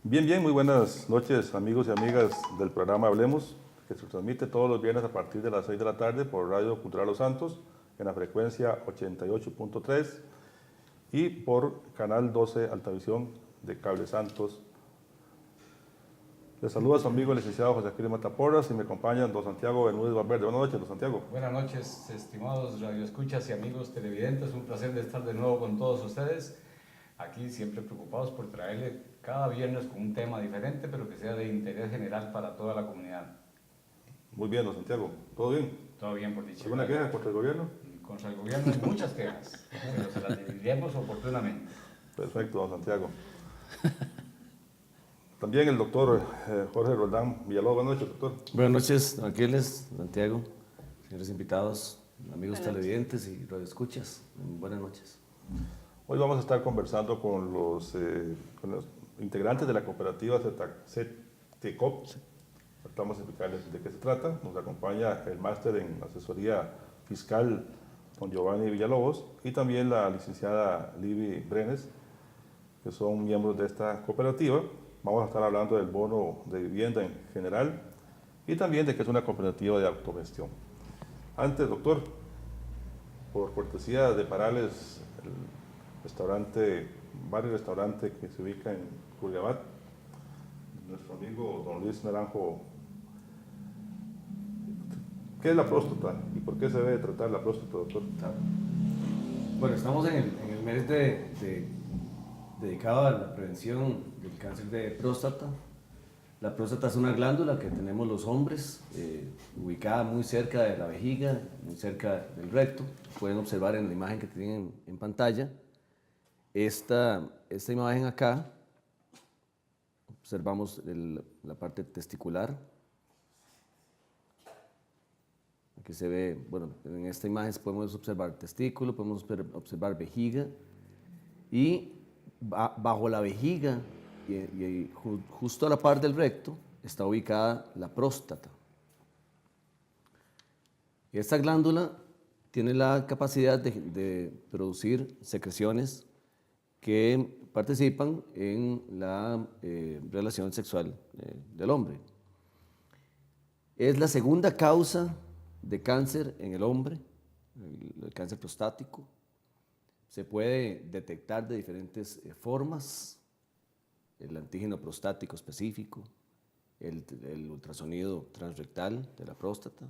Bien, muy buenas noches, amigos y amigas del programa Hablemos, que se transmite todos los viernes a partir de las 6 de la tarde por Radio Cultural Los Santos, en la frecuencia 88.3 y por Canal 12 Altavisión de Cable Santos. Les saluda a su amigo el licenciado José Aquilino Mataporras y me acompañan don Santiago Bermúdez Valverde. Buenas noches, don Santiago. Buenas noches, estimados radioescuchas y amigos televidentes. Un placer de estar de nuevo con todos ustedes. Aquí siempre preocupados por traerle cada viernes con un tema diferente, pero que sea de interés general para toda la comunidad. Muy bien, don Santiago. ¿Todo bien? Todo bien, por dicho. ¿Alguna queja contra el gobierno? Contra el gobierno hay muchas quejas, pero se las diremos oportunamente. Perfecto, don Santiago. También el doctor Jorge Roldán Villalobos. Buenas noches, doctor. Buenas noches, don Aquiles, Santiago, señores invitados, amigos televidentes y radioescuchas. Buenas noches. Hoy vamos a estar conversando con los integrantes de la cooperativa CETECOP. Vamos a explicarles de qué se trata. Nos acompaña el máster en asesoría fiscal, don Giovanni Villalobos, y también la licenciada Libby Brenes, que son miembros de esta cooperativa. Vamos a estar hablando del bono de vivienda en general y también de que es una cooperativa de autogestión. Antes, doctor, por cortesía de Parales, varios restaurantes que se ubica en Curriabat, nuestro amigo don Luis Naranjo, ¿qué es la próstata y por qué se debe tratar la próstata, doctor? Bueno, estamos en el mes dedicado a la prevención del cáncer de próstata. La próstata es una glándula que tenemos los hombres, ubicada muy cerca de la vejiga, muy cerca del recto. Pueden observar en la imagen que tienen en pantalla. Esta imagen acá, observamos la parte testicular. Aquí se ve, bueno, en esta imagen podemos observar testículo, podemos observar vejiga y bajo la vejiga y justo a la par del recto está ubicada la próstata. Esta glándula tiene la capacidad de producir secreciones que participan en la relación sexual del hombre. Es la segunda causa de cáncer en el hombre, el cáncer prostático. Se puede detectar de diferentes formas: el antígeno prostático específico, el ultrasonido transrectal de la próstata.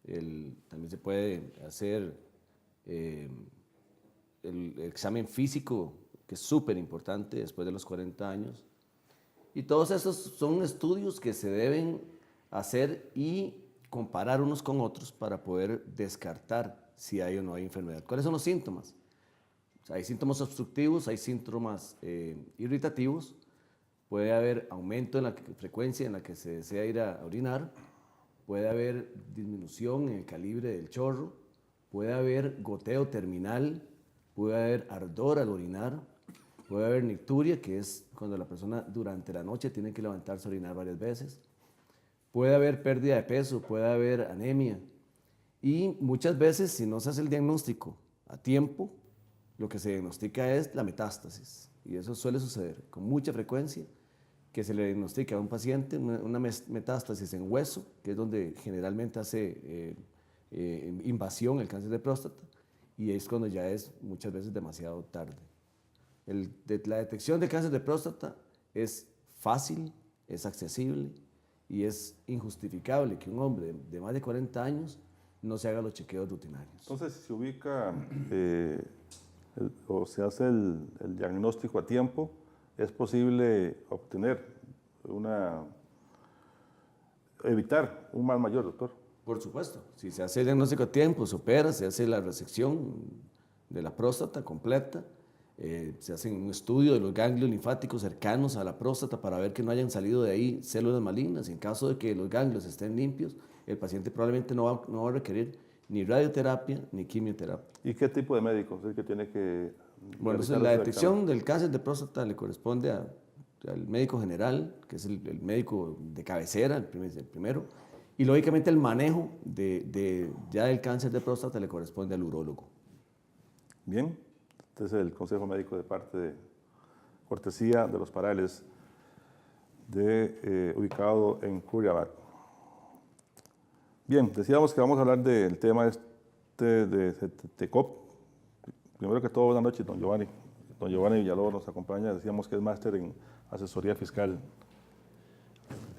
También se puede hacer el examen físico, que es súper importante después de los 40 años. Y todos estos son estudios que se deben hacer y comparar unos con otros para poder descartar si hay o no hay enfermedad. ¿Cuáles son los síntomas? O sea, hay síntomas obstructivos, hay síntomas irritativos, puede haber aumento en la frecuencia en la que se desea ir a orinar, puede haber disminución en el calibre del chorro, puede haber goteo terminal, puede haber ardor al orinar, puede haber nicturia, que es cuando la persona durante la noche tiene que levantarse a orinar varias veces, puede haber pérdida de peso, puede haber anemia, y muchas veces, si no se hace el diagnóstico a tiempo, lo que se diagnostica es la metástasis, y eso suele suceder con mucha frecuencia, que se le diagnostica a un paciente una metástasis en hueso, que es donde generalmente hace invasión el cáncer de próstata, y es cuando ya es muchas veces demasiado tarde. La detección de cáncer de próstata es fácil, es accesible y es injustificable que un hombre de más de 40 años no se haga los chequeos rutinarios. Entonces, si se ubica o se hace el diagnóstico a tiempo, es posible evitar un mal mayor, doctor. Por supuesto, si se hace el diagnóstico a tiempo, se opera, se hace la resección de la próstata completa, se hace un estudio de los ganglios linfáticos cercanos a la próstata para ver que no hayan salido de ahí células malignas. En caso de que los ganglios estén limpios, el paciente probablemente no va a requerir ni radioterapia ni quimioterapia. ¿Y qué tipo de médico es el que tiene que...? Bueno, entonces la detección del cáncer de próstata le corresponde al médico general, que es el médico de cabecera, el primero. Y lógicamente el manejo ya del cáncer de próstata le corresponde al urólogo. Bien, este es el consejo médico de parte de cortesía de los Parales, ubicado en Curriabat. Bien, decíamos que vamos a hablar del tema de CETECOP. Primero que todo, buenas noches, don Giovanni. Don Giovanni Villalobos nos acompaña, decíamos que es máster en asesoría fiscal.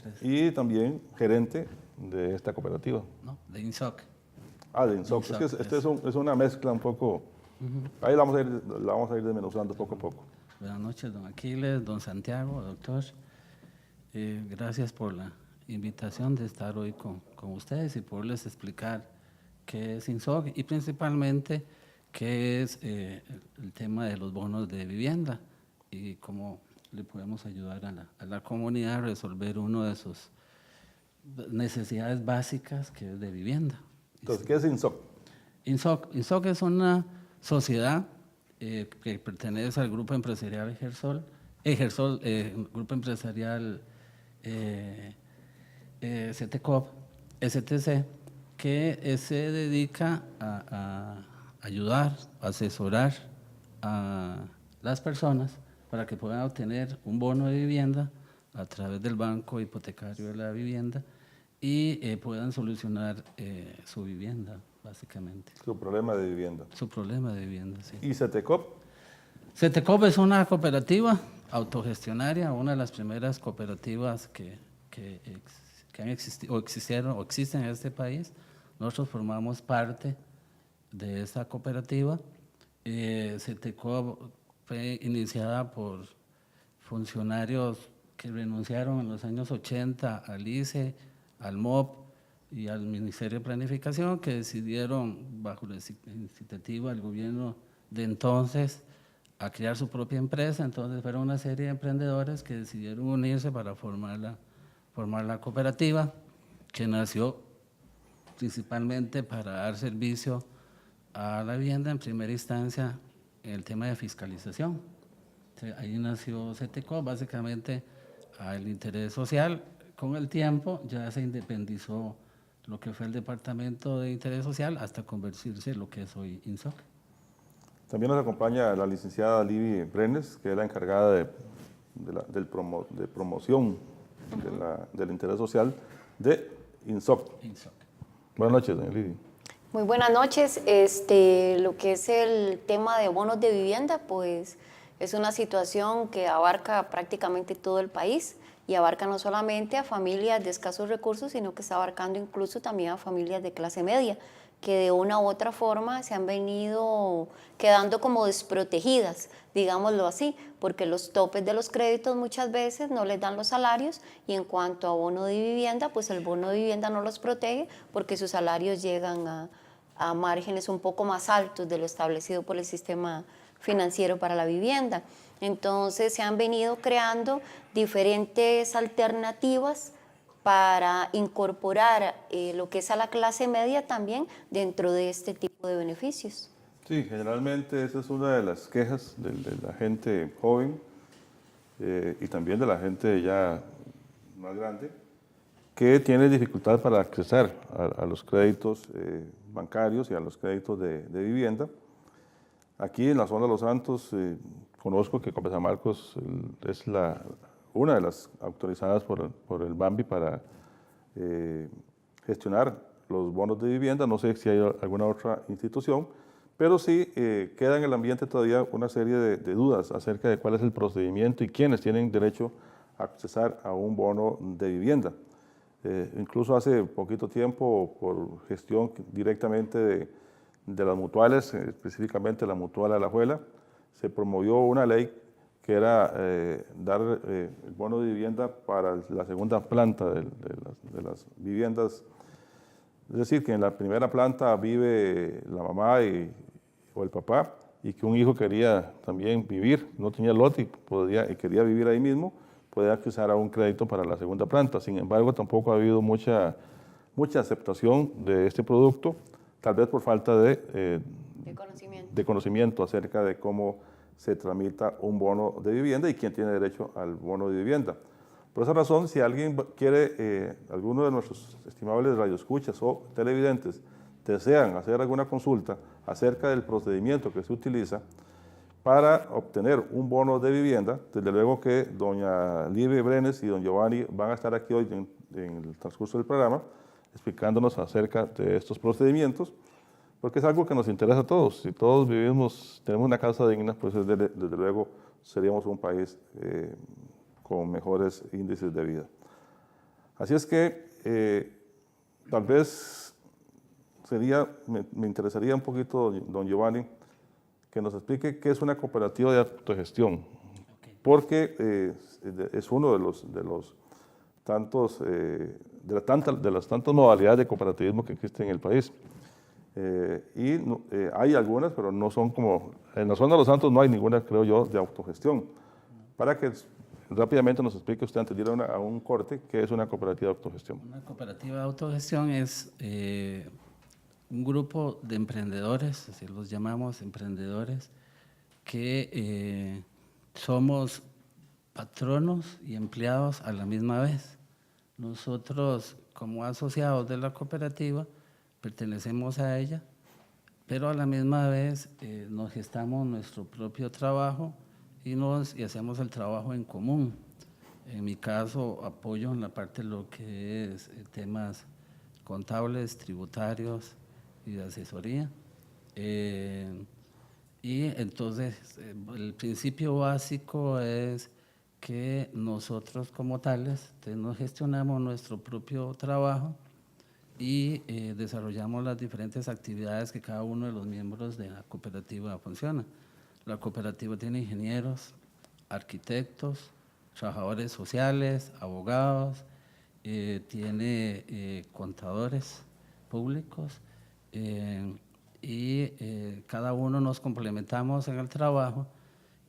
Gracias. Y también gerente de esta cooperativa. No, de INSOC. Ah, de INSOC. Es que es una mezcla un poco. Ahí la vamos a ir desmenuzando poco a poco. Buenas noches, don Aquiles, don Santiago, doctor. Gracias por la invitación de estar hoy con ustedes y poderles explicar qué es INSOC y principalmente qué es el tema de los bonos de vivienda y cómo le podemos ayudar a la comunidad a resolver una de sus necesidades básicas, que es de vivienda. Entonces, ¿qué es INSOC? INSOC es una sociedad que pertenece al grupo empresarial grupo empresarial CETECOP, STC, que se dedica a ayudar, a asesorar a las personas para que puedan obtener un bono de vivienda a través del Banco Hipotecario de la Vivienda y puedan solucionar su vivienda, básicamente. Su problema de vivienda. Su problema de vivienda, sí. ¿Y CETECOP? CETECOP es una cooperativa autogestionaria, una de las primeras cooperativas que han existido, o existieron o existen en este país. Nosotros formamos parte de esta cooperativa. CETECOP fue iniciada por funcionarios que renunciaron en los años 80 al ICE, al MOP y al Ministerio de Planificación, que decidieron, bajo la iniciativa del gobierno de entonces, a crear su propia empresa. Entonces fueron una serie de emprendedores que decidieron unirse para formar la cooperativa, que nació principalmente para dar servicio a la vivienda en primera instancia en el tema de fiscalización. Ahí nació CETECOP, básicamente al interés social. Con el tiempo ya se independizó lo que fue el Departamento de Interés Social hasta convertirse en lo que es hoy INSOC. También nos acompaña la licenciada Libby Brenes, que es la encargada de promoción del interés social de INSOC. Buenas noches, doña Libby. Muy buenas noches. Lo que es el tema de bonos de vivienda, pues es una situación que abarca prácticamente todo el país y abarca no solamente a familias de escasos recursos, sino que está abarcando incluso también a familias de clase media, que de una u otra forma se han venido quedando como desprotegidas, digámoslo así, porque los topes de los créditos muchas veces no les dan los salarios, y en cuanto a bono de vivienda, pues el bono de vivienda no los protege porque sus salarios llegan a márgenes un poco más altos de lo establecido por el sistema financiero para la vivienda. Entonces se han venido creando diferentes alternativas para incorporar lo que es a la clase media también dentro de este tipo de beneficios. Sí, generalmente esa es una de las quejas de la gente joven y también de la gente ya más grande, que tiene dificultad para acceder a los créditos bancarios y a los créditos de vivienda. Aquí en la zona de Los Santos conozco que Copesa Marcos es una de las autorizadas por el BAMBI para gestionar los bonos de vivienda. No sé si hay alguna otra institución, pero sí queda en el ambiente todavía una serie de dudas acerca de cuál es el procedimiento y quiénes tienen derecho a accesar a un bono de vivienda. Incluso hace poquito tiempo, por gestión directamente de las mutuales, específicamente la Mutual Alajuela, se promovió una ley que era dar el bono de vivienda para la segunda planta de las viviendas. Es decir, que en la primera planta vive la mamá o el papá, y que un hijo quería también vivir, no tenía lote y quería vivir ahí mismo, podía acceder a un crédito para la segunda planta. Sin embargo, tampoco ha habido mucha aceptación de este producto, tal vez por falta de conocimiento acerca de cómo se tramita un bono de vivienda y quién tiene derecho al bono de vivienda. Por esa razón, si alguien quiere, alguno de nuestros estimables radioescuchas o televidentes desean hacer alguna consulta acerca del procedimiento que se utiliza, para obtener un bono de vivienda. Desde luego que doña Libe Brenes y don Giovanni van a estar aquí hoy en el transcurso del programa explicándonos acerca de estos procedimientos, porque es algo que nos interesa a todos. Si todos tenemos una casa digna, pues desde luego seríamos un país con mejores índices de vida. Así es que tal vez me interesaría un poquito, don Giovanni, que nos explique qué es una cooperativa de autogestión, porque es uno de los tantos, de las tantas modalidades de cooperativismo que existen en el país. Hay algunas, pero no son como, en la zona de Los Santos no hay ninguna, creo yo, de autogestión. Para que rápidamente nos explique usted, antes de ir a un corte, qué es una cooperativa de autogestión. Una cooperativa de autogestión es un grupo de emprendedores, así los llamamos emprendedores, que somos patronos y empleados a la misma vez. Nosotros, como asociados de la cooperativa, pertenecemos a ella, pero a la misma vez nos gestamos nuestro propio trabajo y hacemos el trabajo en común. En mi caso, apoyo en la parte de lo que es temas contables, tributarios y de asesoría. Y entonces, el principio básico es que nosotros como tales nos gestionamos nuestro propio trabajo y desarrollamos las diferentes actividades que cada uno de los miembros de la cooperativa funciona. La cooperativa tiene ingenieros, arquitectos, trabajadores sociales, abogados, tiene contadores públicos y cada uno nos complementamos en el trabajo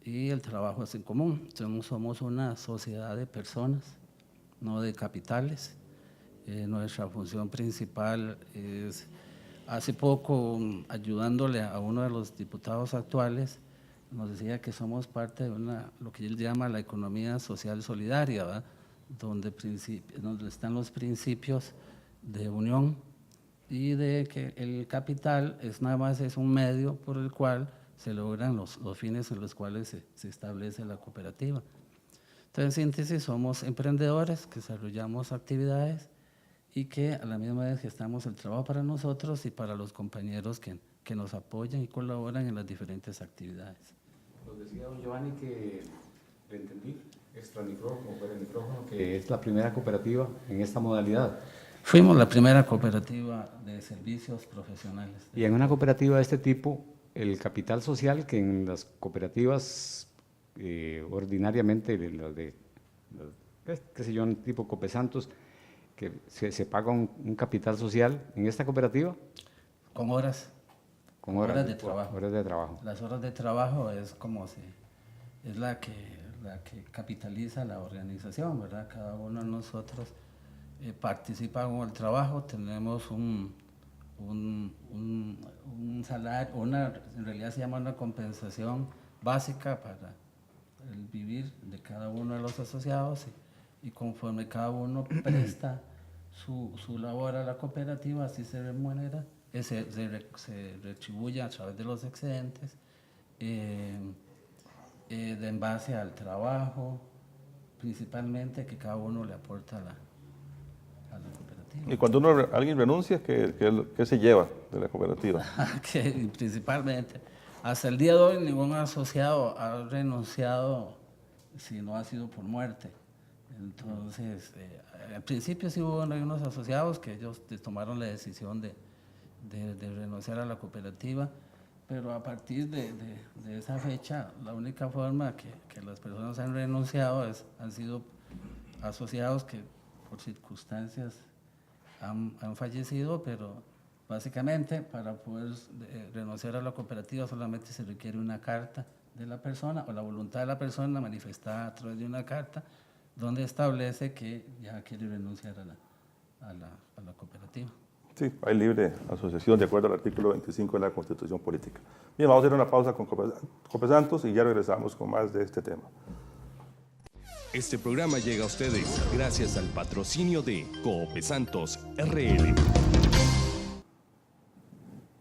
y el trabajo es en común. Somos una sociedad de personas, no de capitales. Nuestra función principal es, hace poco, ayudándole a uno de los diputados actuales, nos decía que somos parte de lo que él llama la economía social solidaria, ¿verdad? Donde están los principios de unión y de que el capital nada más es un medio por el cual se logran los fines en los cuales se establece la cooperativa. Entonces, en síntesis, somos emprendedores que desarrollamos actividades y que a la misma vez gestamos el trabajo para nosotros y para los compañeros que nos apoyan y colaboran en las diferentes actividades. Nos decía don Giovanni que, le entendí, extra micrófono, fuera de micrófono, que es la primera cooperativa en esta modalidad. Fuimos la primera cooperativa de servicios profesionales. Y en una cooperativa de este tipo, el capital social que en las cooperativas ordinariamente, qué sé yo, tipo Copesantos, que se paga un capital social, en esta cooperativa. Con horas. Con horas de trabajo. Horas de trabajo. Las horas de trabajo es la que capitaliza la organización, ¿verdad? Cada uno de nosotros participa con el trabajo, tenemos un salario, en realidad se llama una compensación básica para el vivir de cada uno de los asociados y conforme cada uno presta su labor a la cooperativa, así se remunera, se retribuye a través de los excedentes, en base al trabajo, principalmente que cada uno le aporta a la cooperativa. Y cuando alguien renuncia, ¿qué se lleva de la cooperativa? Que principalmente, hasta el día de hoy ningún asociado ha renunciado si no ha sido por muerte. Entonces, al principio sí hubo unos asociados que ellos tomaron la decisión de renunciar a la cooperativa, pero a partir de esa fecha, la única forma que las personas han renunciado han sido asociados que por circunstancias han fallecido, pero básicamente para poder renunciar a la cooperativa solamente se requiere una carta de la persona o la voluntad de la persona manifestada a través de una carta donde establece que ya quiere renunciar a la cooperativa. Sí, hay libre asociación de acuerdo al artículo 25 de la Constitución Política. Bien, vamos a hacer una pausa con Copesantos y ya regresamos con más de este tema. Este programa llega a ustedes gracias al patrocinio de Copesantos RL.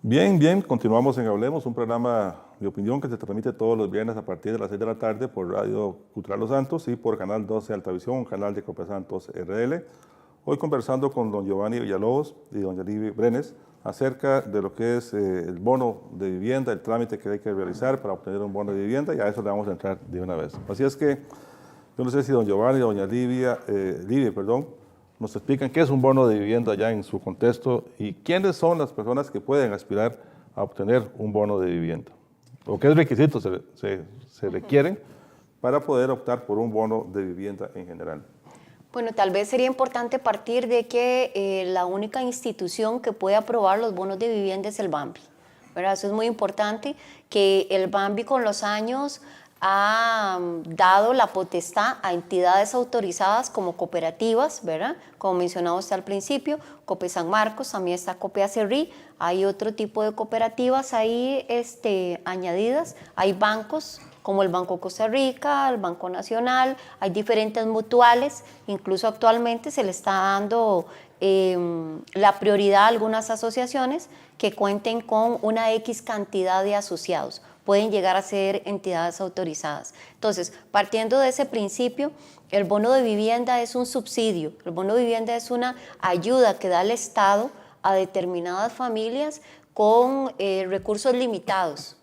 Bien, bien, continuamos en Hablemos, un programa de opinión que se transmite todos los viernes a partir de las 6 de la tarde por Radio Cultural Los Santos y por Canal 12 Altavisión, un canal de Cope Santos RL. Hoy conversando con don Giovanni Villalobos y doña Libby Brenes acerca de lo que es el bono de vivienda, el trámite que hay que realizar para obtener un bono de vivienda, y a eso le vamos a entrar de una vez. Así es que yo no sé si don Giovanni o doña Libby, nos explican qué es un bono de vivienda ya en su contexto y quiénes son las personas que pueden aspirar a obtener un bono de vivienda, o qué requisitos se requieren para poder optar por un bono de vivienda en general. Bueno, tal vez sería importante partir de que la única institución que puede aprobar los bonos de vivienda es el BAMBI, ¿verdad? Eso es muy importante, que el BAMBI con los años ha dado la potestad a entidades autorizadas como cooperativas, ¿verdad? Como mencionaba usted al principio, Cope San Marcos, también está Cope Acerrí, hay otro tipo de cooperativas ahí añadidas, hay bancos como el Banco Costa Rica, el Banco Nacional, hay diferentes mutuales, incluso actualmente se le está dando la prioridad a algunas asociaciones que cuenten con una X cantidad de asociados. Pueden llegar a ser entidades autorizadas. Entonces, partiendo de ese principio, el bono de vivienda es un subsidio, el bono de vivienda es una ayuda que da el Estado a determinadas familias con recursos limitados.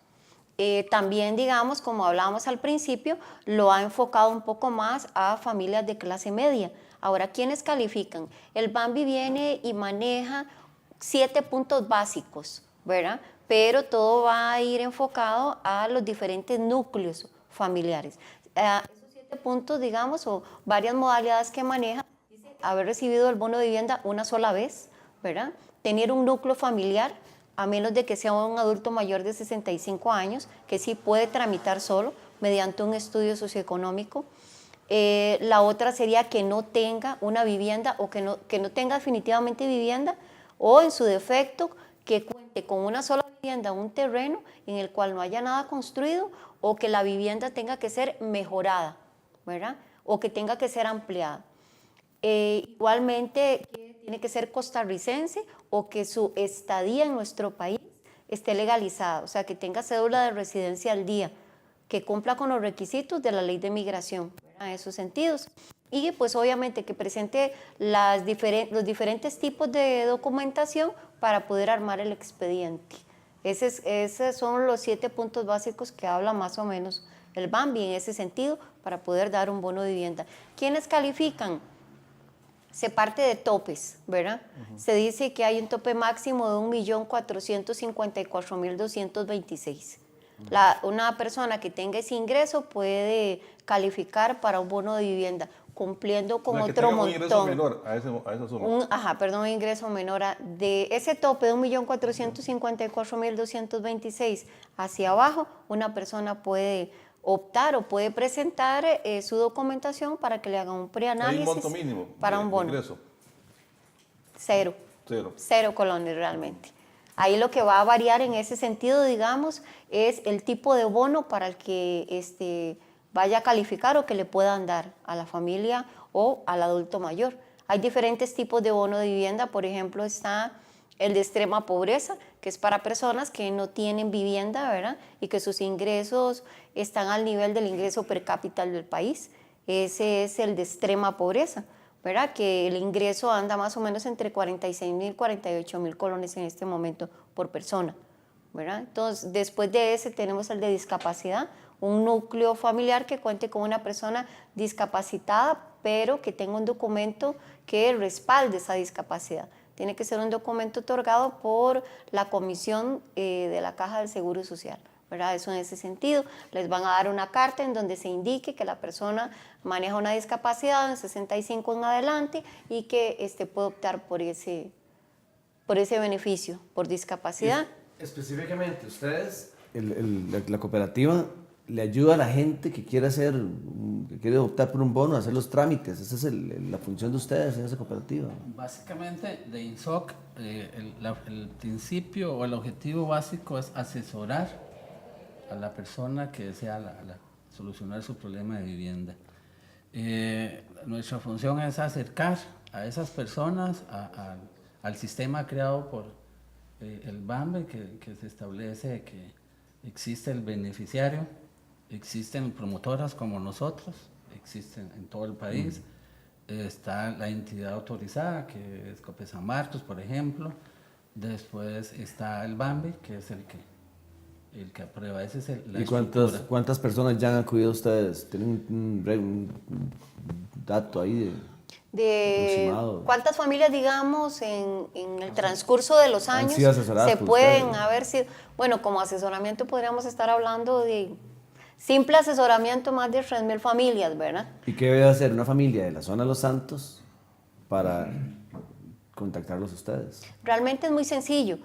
También, digamos, como hablábamos al principio, lo ha enfocado un poco más a familias de clase media. Ahora, ¿quiénes califican? El BAMBI viene y maneja 7 puntos básicos, ¿verdad? Pero todo va a ir enfocado a los diferentes núcleos familiares. Esos 7 puntos, digamos, o varias modalidades que maneja, dice haber recibido el bono de vivienda una sola vez, ¿verdad? Tener un núcleo familiar, a menos de que sea un adulto mayor de 65 años, que sí puede tramitar solo mediante un estudio socioeconómico. La otra sería que no tenga una vivienda o que no tenga definitivamente vivienda, o en su defecto, que cuente con una sola vivienda, un terreno en el cual no haya nada construido, o que la vivienda tenga que ser mejorada, ¿verdad? O que tenga que ser ampliada. Igualmente, tiene que ser costarricense o que su estadía en nuestro país esté legalizada, o sea, que tenga cédula de residencia al día, que cumpla con los requisitos de la ley de migración, ¿verdad? En esos sentidos. Y pues obviamente que presente los diferentes tipos de documentación para poder armar el expediente. Esos son los 7 puntos básicos que habla más o menos el BAMBI en ese sentido para poder dar un bono de vivienda. ¿Quiénes califican? Se parte de topes, ¿verdad? Se dice que hay un tope máximo de 1.454.226. Una persona que tenga ese ingreso puede calificar para un bono de vivienda, cumpliendo con otro montón. Un ingreso menor a esa suma. Un ingreso menor de ese tope de 1.454.226 hacia abajo, una persona puede optar o puede presentar su documentación para que le hagan un preanálisis. ¿Hay un monto mínimo para un bono? Ingreso? Cero colones realmente. Ahí lo que va a variar en ese sentido, digamos, es el tipo de bono para el que vaya a calificar o que le puedan dar a la familia o al adulto mayor. Hay diferentes tipos de bono de vivienda, por ejemplo, está el de extrema pobreza, que es para personas que no tienen vivienda, ¿verdad? Y que sus ingresos están al nivel del ingreso per cápita del país. Ese es el de extrema pobreza, ¿verdad? Que el ingreso anda más o menos entre 46.000 y 48.000 colones en este momento por persona, ¿verdad? Entonces, después de ese tenemos el de discapacidad, un núcleo familiar que cuente con una persona discapacitada, pero que tenga un documento que respalde esa discapacidad. Tiene que ser un documento otorgado por la comisión de la Caja del Seguro Social, ¿verdad? Eso en ese sentido. Les van a dar una carta en donde se indique que la persona maneja una discapacidad en 65 en adelante y que puede optar por ese beneficio por discapacidad. Específicamente, ustedes, la cooperativa le ayuda a la gente que quiere optar por un bono, a hacer los trámites. Esa es la función de ustedes en esa cooperativa. Básicamente, de INSOC, el principio o el objetivo básico es asesorar a la persona que desea solucionar su problema de vivienda. Nuestra función es acercar a esas personas al sistema creado por el BAMBE, que se establece que existe el beneficiario, existen promotoras como nosotros, existen en todo el país, está la entidad autorizada, que es COPE San Marcos, por ejemplo, después está el BAMBE, que es el que aprueba, ese es la ¿Y cuántas personas ya han acudido a ustedes? ¿Tienen un dato ahí De aproximado? cuántas familias, digamos, en el transcurso de los Han años sido asesoradas se por pueden ustedes. haber sido, bueno, como asesoramiento podríamos estar hablando de simple asesoramiento más de 3.000 familias, ¿verdad? ¿Y qué debe hacer una familia de la zona de Los Santos para contactarlos a ustedes? Realmente es muy sencillo.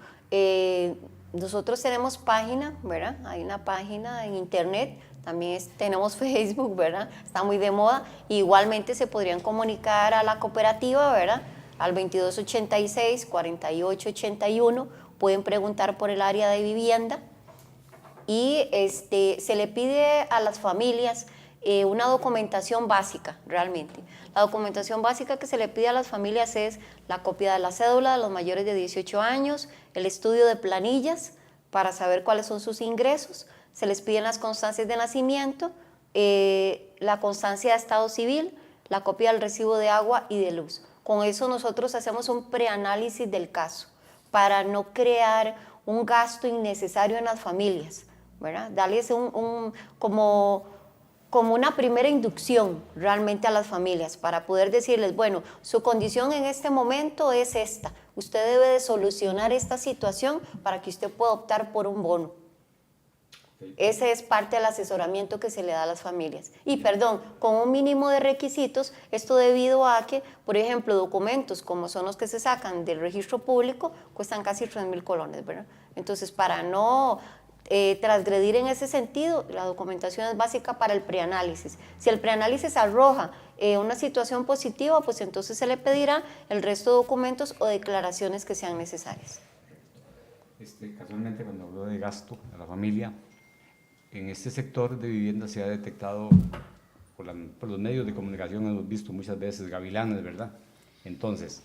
Nosotros tenemos página, ¿verdad? Hay una página en internet, también tenemos Facebook, ¿verdad? Está muy de moda. Igualmente se podrían comunicar a la cooperativa, ¿verdad? Al 2286-4881. Pueden preguntar por el área de vivienda y se le pide a las familias una documentación básica, realmente. La documentación básica que se le pide a las familias es la copia de la cédula de los mayores de 18 años, el estudio de planillas para saber cuáles son sus ingresos, se les piden las constancias de nacimiento, la constancia de estado civil, la copia del recibo de agua y de luz. Con eso nosotros hacemos un preanálisis del caso para no crear un gasto innecesario en las familias, ¿verdad? Darles como una primera inducción realmente a las familias para poder decirles, bueno, su condición en este momento es esta, usted debe de solucionar esta situación para que usted pueda optar por un bono. Ese es parte del asesoramiento que se le da a las familias. Y perdón, con un mínimo de requisitos, esto debido a que, por ejemplo, documentos como son los que se sacan del registro público, cuestan casi 3.000 colones, ¿verdad? Entonces, para no transgredir en ese sentido, la documentación es básica para el preanálisis. Si el preanálisis arroja una situación positiva, pues entonces se le pedirá el resto de documentos o declaraciones que sean necesarias. Casualmente, cuando habló de gasto a la familia, en este sector de vivienda se ha detectado, por los medios de comunicación hemos visto muchas veces gavilanes, ¿verdad? Entonces,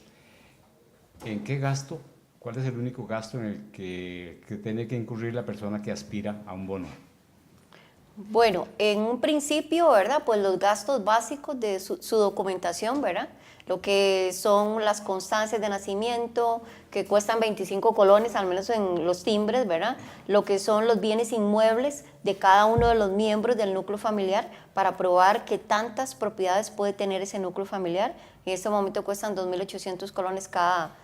¿en qué gasto? ¿Cuál es el único gasto en el que tiene que incurrir la persona que aspira a un bono? Bueno, en un principio, ¿verdad? Pues los gastos básicos de su documentación, ¿verdad? Lo que son las constancias de nacimiento, que cuestan 25 colones, al menos en los timbres, ¿verdad? Lo que son los bienes inmuebles de cada uno de los miembros del núcleo familiar para probar que tantas propiedades puede tener ese núcleo familiar. En este momento cuestan 2.800 colones cada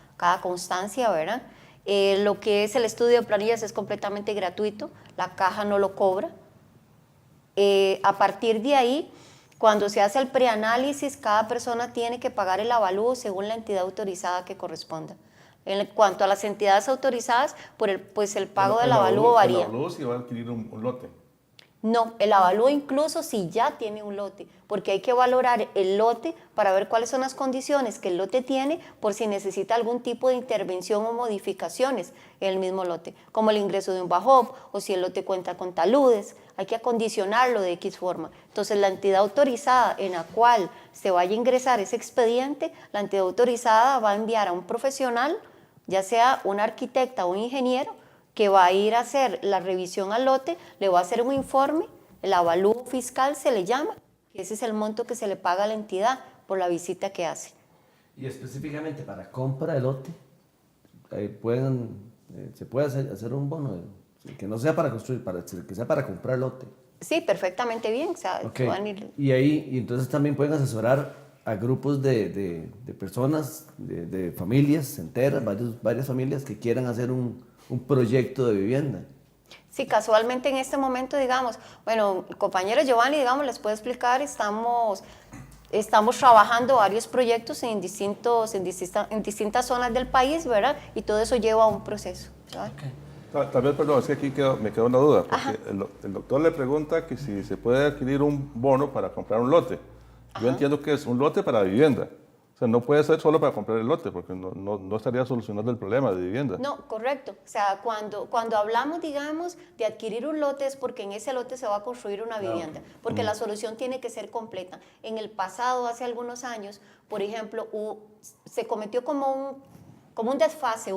constancia, ¿verdad? Lo que es el estudio de planillas es completamente gratuito, la caja no lo cobra. A partir de ahí, cuando se hace el preanálisis, cada persona tiene que pagar el avalúo según la entidad autorizada que corresponda. En cuanto a las entidades autorizadas, pues el pago del avalúo varía. El avalúo si va a adquirir un lote. No, el avalúo incluso si ya tiene un lote, porque hay que valorar el lote para ver cuáles son las condiciones que el lote tiene por si necesita algún tipo de intervención o modificaciones en el mismo lote, como el ingreso de un BAJOP o si el lote cuenta con taludes, hay que acondicionarlo de X forma. Entonces la entidad autorizada en la cual se vaya a ingresar ese expediente, la entidad autorizada va a enviar a un profesional, ya sea un arquitecta o un ingeniero, que va a ir a hacer la revisión al lote, le va a hacer un informe, el avalúo fiscal se le llama, que ese es el monto que se le paga a la entidad por la visita que hace. Y específicamente para compra de lote, se puede hacer un bono, que no sea para construir, que sea para comprar lote. Sí, perfectamente bien. O sea, Okay. van a ir... Y entonces también pueden asesorar a grupos de personas, de familias enteras, varias familias que quieran hacer un proyecto de vivienda. Sí, casualmente en este momento, digamos, bueno, el compañero Giovanni, digamos, les puedo explicar, estamos trabajando varios proyectos en distintas zonas del país, ¿verdad? Y todo eso lleva a un proceso, ¿sabes? Okay. Tal vez, perdón, es que aquí me quedó una duda, porque el doctor le pregunta que si se puede adquirir un bono para comprar un lote. Yo entiendo que es un lote para vivienda. O sea, no puede ser solo para comprar el lote, porque no estaría solucionando el problema de vivienda. No, correcto. O sea, cuando hablamos, digamos, de adquirir un lote es porque en ese lote se va a construir una vivienda, porque la solución tiene que ser completa. En el pasado, hace algunos años, por ejemplo, se cometió como un desfase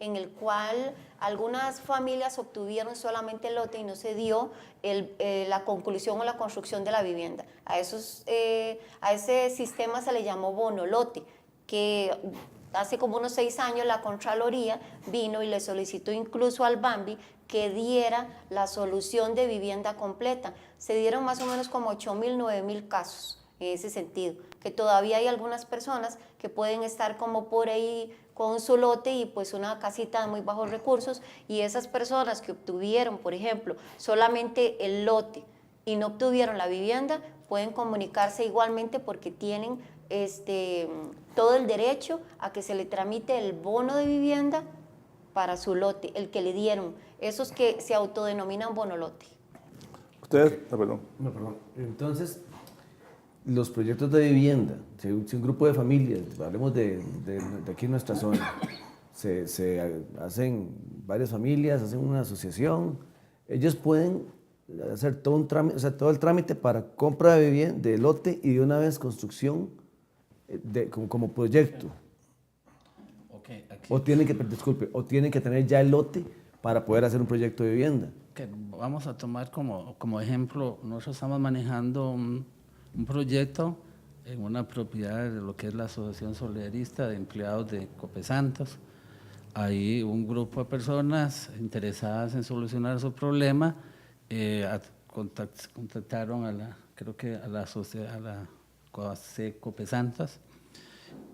en el cual algunas familias obtuvieron solamente el lote y no se dio la conclusión o la construcción de la vivienda. A ese sistema se le llamó bono lote, que hace como unos 6 años la Contraloría vino y le solicitó incluso al Bambi que diera la solución de vivienda completa. Se dieron más o menos como 8.000, 9.000 casos en ese sentido, que todavía hay algunas personas que pueden estar como por ahí con su lote y pues una casita de muy bajos recursos, y esas personas que obtuvieron, por ejemplo, solamente el lote y no obtuvieron la vivienda, pueden comunicarse igualmente porque tienen todo el derecho a que se le tramite el bono de vivienda para su lote, el que le dieron, esos que se autodenominan bonolote. Ustedes, perdón. No, perdón. Entonces, los proyectos de vivienda, si un grupo de familias, hablemos de aquí en nuestra zona, se hacen varias familias, hacen una asociación, ellos pueden hacer todo un trámite, o sea, todo el trámite para compra de vivienda, de lote y de una vez construcción como proyecto. Okay, aquí. O tienen que tener ya el lote para poder hacer un proyecto de vivienda. Que vamos a tomar como ejemplo, nosotros estamos manejando un proyecto en una propiedad de lo que es la Asociación Solidarista de Empleados de Copesantos. Ahí un grupo de personas interesadas en solucionar su problema contactaron a la Copesantos.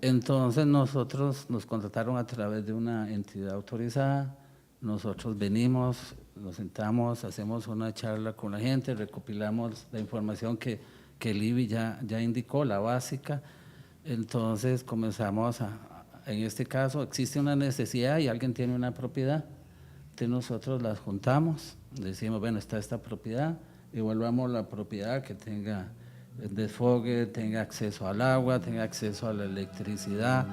Entonces nosotros nos contrataron a través de una entidad autorizada. Nosotros venimos, nos sentamos, hacemos una charla con la gente, recopilamos la información que el IBI ya indicó, la básica. Entonces comenzamos en este caso existe una necesidad y alguien tiene una propiedad. Entonces nosotros las juntamos, decimos, bueno, está esta propiedad, evaluamos la propiedad que tenga desfogue, tenga acceso al agua, tenga acceso a la electricidad,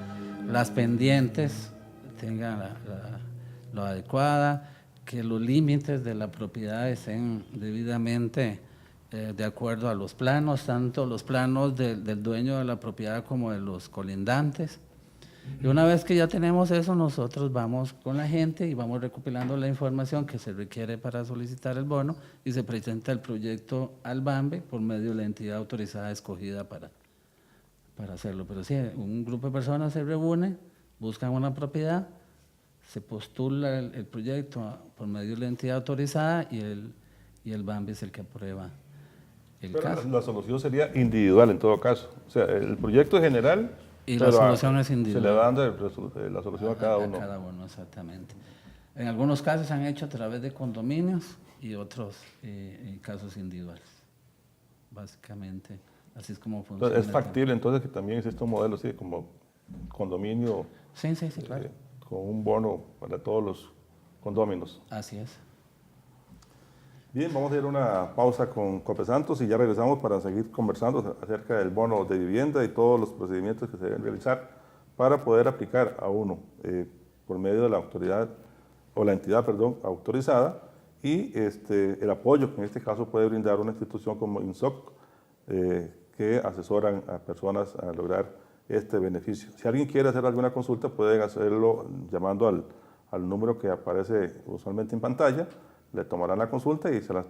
las pendientes tengan lo adecuada, que los límites de la propiedad estén debidamente de acuerdo a los planos, tanto los planos del dueño de la propiedad como de los colindantes. Y una vez que ya tenemos eso, nosotros vamos con la gente y vamos recopilando la información que se requiere para solicitar el bono y se presenta el proyecto al BAMBE por medio de la entidad autorizada escogida para hacerlo. Pero sí, un grupo de personas se reúne, buscan una propiedad, se postula el proyecto por medio de la entidad autorizada y el BAMBE es el que aprueba el caso. La solución sería individual en todo caso. O sea, el proyecto es general. Y la solución es individual. Se le va dando la solución a cada uno. A cada uno, exactamente. En algunos casos se han hecho a través de condominios y otros en casos individuales. Básicamente, así es como funciona. Entonces, es factible entonces que también existe un modelo así como condominio. Sí, claro. Con un bono para todos los condóminos. Así es. Bien, vamos a ir a una pausa con Copesantos y ya regresamos para seguir conversando acerca del bono de vivienda y todos los procedimientos que se deben realizar para poder aplicar a uno por medio de la autoridad o la entidad, autorizada y el apoyo que en este caso puede brindar una institución como INSOC que asesoran a personas a lograr este beneficio. Si alguien quiere hacer alguna consulta, pueden hacerlo llamando al número que aparece usualmente en pantalla. Le tomarán la consulta y se las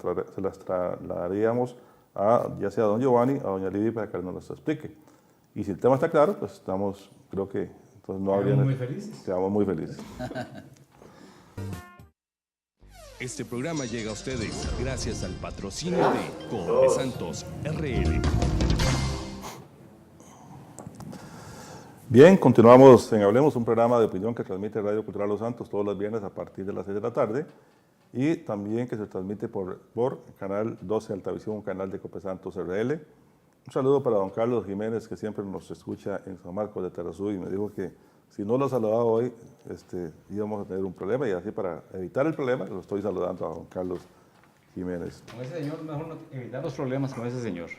trasladaríamos ya sea a don Giovanni o a doña Lidia para que nos las explique. Y si el tema está claro, pues creo que entonces no habría... Quedamos muy felices. Quedamos muy felices. Este programa llega a ustedes gracias al patrocinio de Copesantos RL. Bien, continuamos en Hablemos, un programa de opinión que transmite Radio Cultural Los Santos todos los viernes a partir de las 6 de la tarde. Y también que se transmite por Canal 12 Altavisión, un canal de Copesantos RL. Un saludo para don Carlos Jiménez, que siempre nos escucha en San Marcos de Tarazú, y me dijo que si no lo saludaba hoy, íbamos a tener un problema, y así para evitar el problema, lo estoy saludando a don Carlos Jiménez. Con ese señor, mejor no evitar los problemas con ese señor.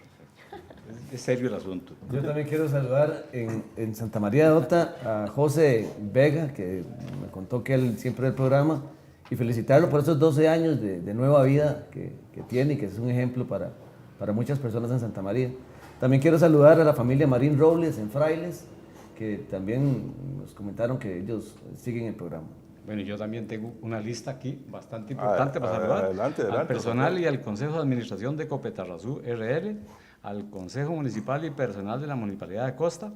Es serio el asunto. Yo también quiero saludar en Santa María de Ota a José Vega, que me contó que él siempre ve el programa, y felicitarlo por esos 12 años de nueva vida que tiene y que es un ejemplo para muchas personas en Santa María. También quiero saludar a la familia Marín Robles en Frailes, que también nos comentaron que ellos siguen el programa. Bueno, yo también tengo una lista aquí bastante importante para saludar adelante, al personal doctor. y al Consejo de Administración de Copetarrazú RL, al Consejo Municipal y personal de la Municipalidad de Costa,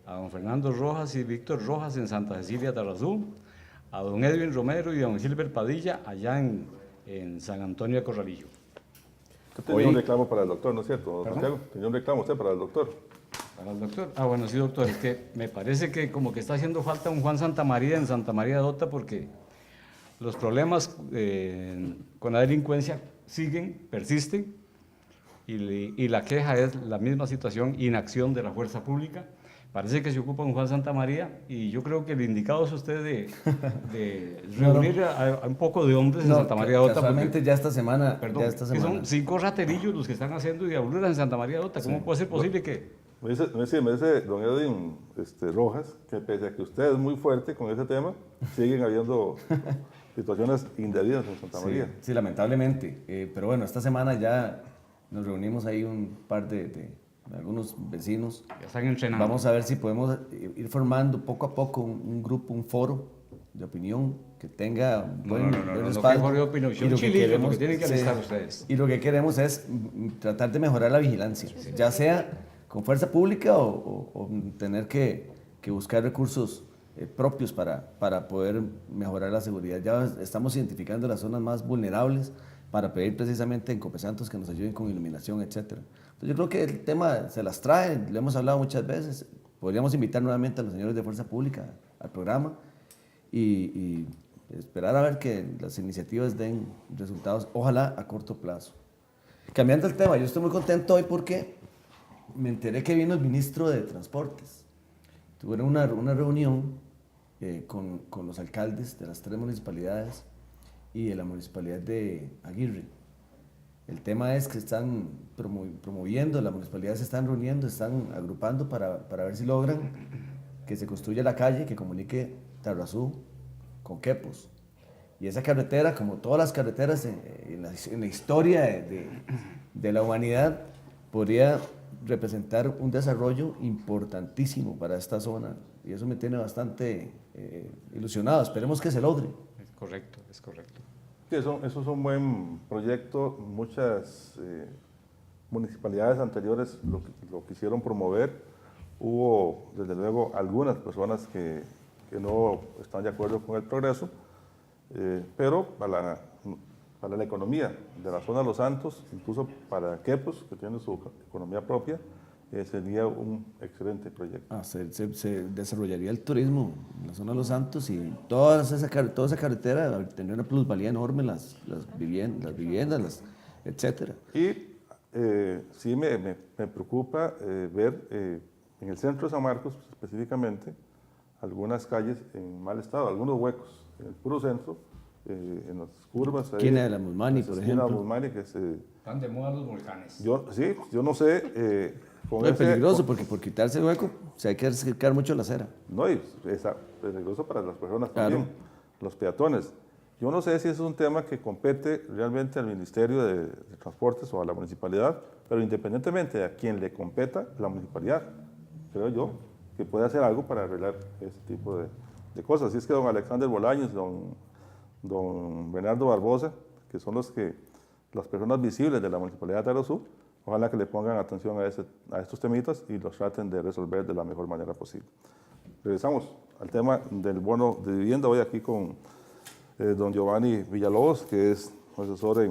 a don Fernando Rojas y Víctor Rojas en Santa Cecilia, Tarrazú, a don Edwin Romero y a don Gilbert Padilla allá en San Antonio de Corralillo. Usted tenía un reclamo para el doctor, ¿no es cierto, don ¿Perdón? Santiago? Tenía un reclamo usted para el doctor. Para el doctor. Ah, bueno, sí, doctor, es que me parece que como que está haciendo falta un Juan Santamaría en Santa María de Ota porque los problemas con la delincuencia siguen, persisten y la queja es la misma situación, inacción de la fuerza pública. Parece que se ocupa un Juan Santamaría y yo creo que el indicado es usted de reunir a un poco de hombres en Santa María de Ota. Casualmente porque- ya esta semana, Perdón, que son 5 raterillos los que están haciendo diabluras en Santa María de Ota. ¿Cómo puede ser posible que...? Me dice don Edwin Rojas que pese a que usted es muy fuerte con ese tema, siguen habiendo situaciones indebidas en Santa María. Sí, lamentablemente. Pero bueno, esta semana ya nos reunimos ahí un par de algunos vecinos. Ya están entrenando. Vamos a ver si podemos ir formando poco a poco un grupo, un foro de opinión que tenga buen no, respaldo. que foro de opinión, son Y lo que chilillos, queremos- lo que tienen que sí, alistar ustedes. Y lo que queremos es tratar de mejorar la vigilancia, ya sea con fuerza pública o tener que buscar recursos propios para poder mejorar la seguridad. Ya estamos identificando las zonas más vulnerables para pedir precisamente en Copesantos que nos ayuden con iluminación, etc. Entonces yo creo que el tema se las trae, lo hemos hablado muchas veces. Podríamos invitar nuevamente a los señores de Fuerza Pública al programa y esperar a ver que las iniciativas den resultados, ojalá a corto plazo. Cambiando el tema, yo estoy muy contento hoy porque me enteré que vino el ministro de Transportes. Tuvieron una reunión con los alcaldes de las 3 municipalidades y de la municipalidad de Aguirre. El tema es que están promoviendo, las municipalidades se están reuniendo, están agrupando para ver si logran que se construya la calle que comunique Tarrazú con Quepos. Y esa carretera, como todas las carreteras en la historia de la humanidad, podría representar un desarrollo importantísimo para esta zona. Y eso me tiene bastante ilusionado. Esperemos que se logre. Es correcto, es correcto. Sí, eso es un buen proyecto. Muchas municipalidades anteriores lo quisieron promover. Hubo, desde luego, algunas personas que no están de acuerdo con el progreso, pero para la economía de la zona de Los Santos, incluso para Quepos, que tiene su economía propia, sería un excelente proyecto. Se desarrollaría el turismo en la zona de Los Santos y toda esa carretera tendría una plusvalía enorme, las viviendas, etcétera. Y sí me preocupa ver en el centro de San Marcos, específicamente, algunas calles en mal estado, algunos huecos en el puro centro, en las curvas. Esquina de la Musmani, por esquina de la ejemplo. Musmani, que Están de moda los volcanes. yo no sé. Es peligroso porque por quitarse el hueco se hay que acercar mucho la acera. No, y es peligroso para las personas Claro. también, los peatones. Yo no sé si eso es un tema que compete realmente al Ministerio de Transportes o a la municipalidad, pero independientemente de a quien le competa, la municipalidad, creo yo, que puede hacer algo para arreglar ese tipo de cosas. Así es que don Alexander Bolaños, don Bernardo Barbosa, que son las personas visibles de la municipalidad de Tarrazú, ojalá que le pongan atención a estos temitas y los traten de resolver de la mejor manera posible. Regresamos al tema del bono de vivienda, hoy aquí con don Giovanni Villalobos, que es asesor